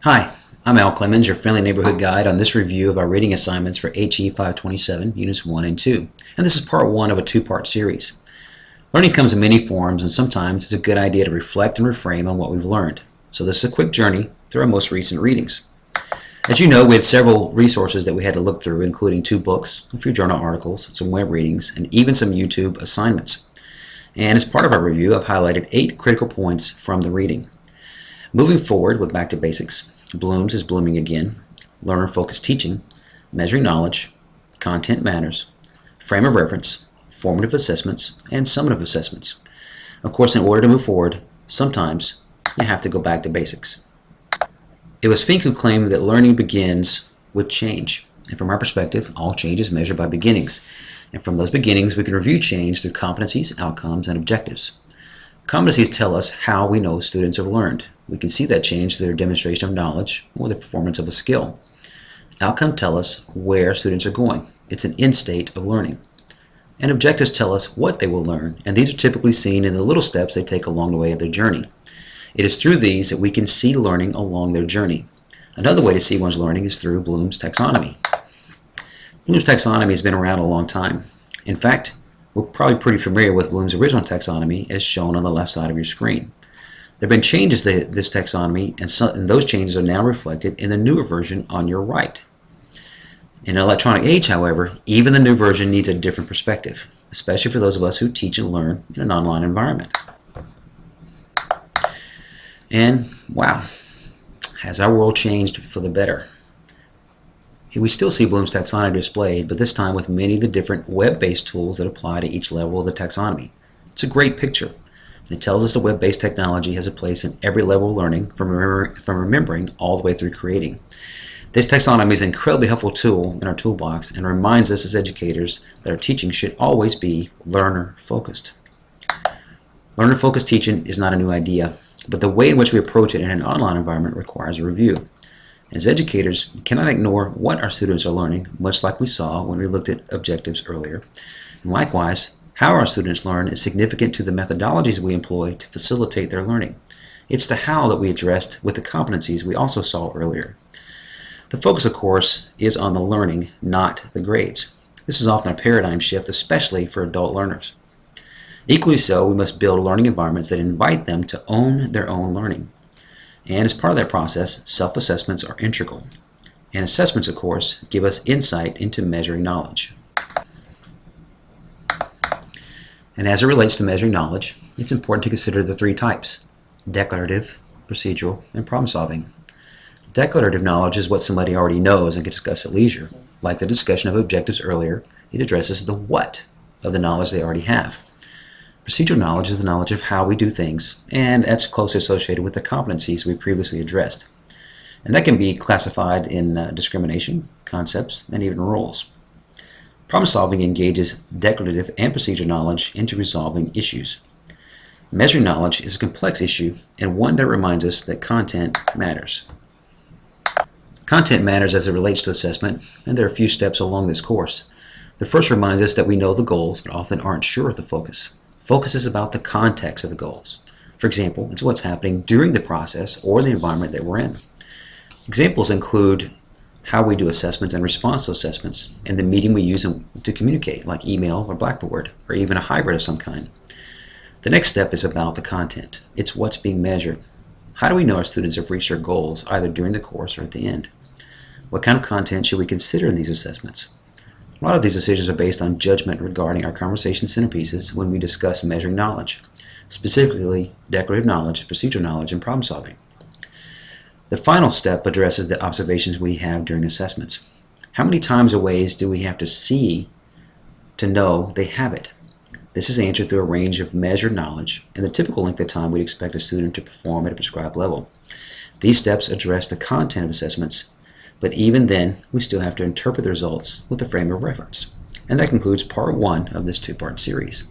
Hi, I'm Al Clemmons, your friendly neighborhood guide on this review of our reading assignments for HE 527, Units 1 and 2. And this is part 1 of a two-part series. Learning comes in many forms, and sometimes it's a good idea to reflect and reframe on what we've learned. So this is a quick journey through our most recent readings. As you know, we had several resources that we had to look through, including 2 books, a few journal articles, some web readings, and even some YouTube assignments. And as part of our review, I've highlighted 8 critical points from the reading. Moving forward with Back to Basics, Bloom's is blooming again, learner-focused teaching, measuring knowledge, content matters, frame of reference, formative assessments, and summative assessments. Of course, in order to move forward, sometimes you have to go back to basics. It was Fink who claimed that learning begins with change. And from our perspective, all change is measured by beginnings. And from those beginnings, we can review change through competencies, outcomes, and objectives. Competencies tell us how we know students have learned. We can see that change through their demonstration of knowledge or the performance of a skill. Outcomes tell us where students are going. It's an end state of learning. And objectives tell us what they will learn, and these are typically seen in the little steps they take along the way of their journey. It is through these that we can see learning along their journey. Another way to see one's learning is through Bloom's taxonomy. Bloom's taxonomy has been around a long time. In fact, we're probably pretty familiar with Bloom's original taxonomy as shown on the left side of your screen. There have been changes to this taxonomy, and those changes are now reflected in the newer version on your right. In an electronic age, however, even the new version needs a different perspective, especially for those of us who teach and learn in an online environment. And wow, has our world changed for the better? We still see Bloom's taxonomy displayed, but this time with many of the different web-based tools that apply to each level of the taxonomy. It's a great picture, and it tells us that web-based technology has a place in every level of learning, from remembering all the way through creating. This taxonomy is an incredibly helpful tool in our toolbox and reminds us as educators that our teaching should always be learner-focused. Learner-focused teaching is not a new idea, but the way in which we approach it in an online environment requires a review. As educators, we cannot ignore what our students are learning, much like we saw when we looked at objectives earlier. And likewise, how our students learn is significant to the methodologies we employ to facilitate their learning. It's the how that we addressed with the competencies we also saw earlier. The focus, of course, is on the learning, not the grades. This is often a paradigm shift, especially for adult learners. Equally so, we must build learning environments that invite them to own their own learning. And as part of that process, self-assessments are integral. And assessments, of course, give us insight into measuring knowledge. And as it relates to measuring knowledge, it's important to consider the 3 types: declarative, procedural, and problem-solving. Declarative knowledge is what somebody already knows and can discuss at leisure. Like the discussion of objectives earlier, it addresses the what of the knowledge they already have. Procedural knowledge is the knowledge of how we do things, and that's closely associated with the competencies we previously addressed. And that can be classified in discrimination, concepts, and even rules. Problem solving engages declarative and procedural knowledge into resolving issues. Measuring knowledge is a complex issue, and one that reminds us that content matters. Content matters as it relates to assessment, and there are a few steps along this course. The first reminds us that we know the goals, but often aren't sure of the focus. Focus is about the context of the goals. For example, it's what's happening during the process or the environment that we're in. Examples include how we do assessments and response to assessments, and the medium we use to communicate, like email or Blackboard, or even a hybrid of some kind. The next step is about the content. It's what's being measured. How do we know our students have reached their goals, either during the course or at the end? What kind of content should we consider in these assessments? A lot of these decisions are based on judgment regarding our conversation centerpieces when we discuss measuring knowledge, specifically declarative knowledge, procedural knowledge, and problem solving. The final step addresses the observations we have during assessments. How many times or ways do we have to see to know they have it? This is answered through a range of measured knowledge and the typical length of time we'd expect a student to perform at a prescribed level. These steps address the content of assessments, but even then, we still have to interpret the results with a frame of reference. And that concludes part 1 of this 2-part series.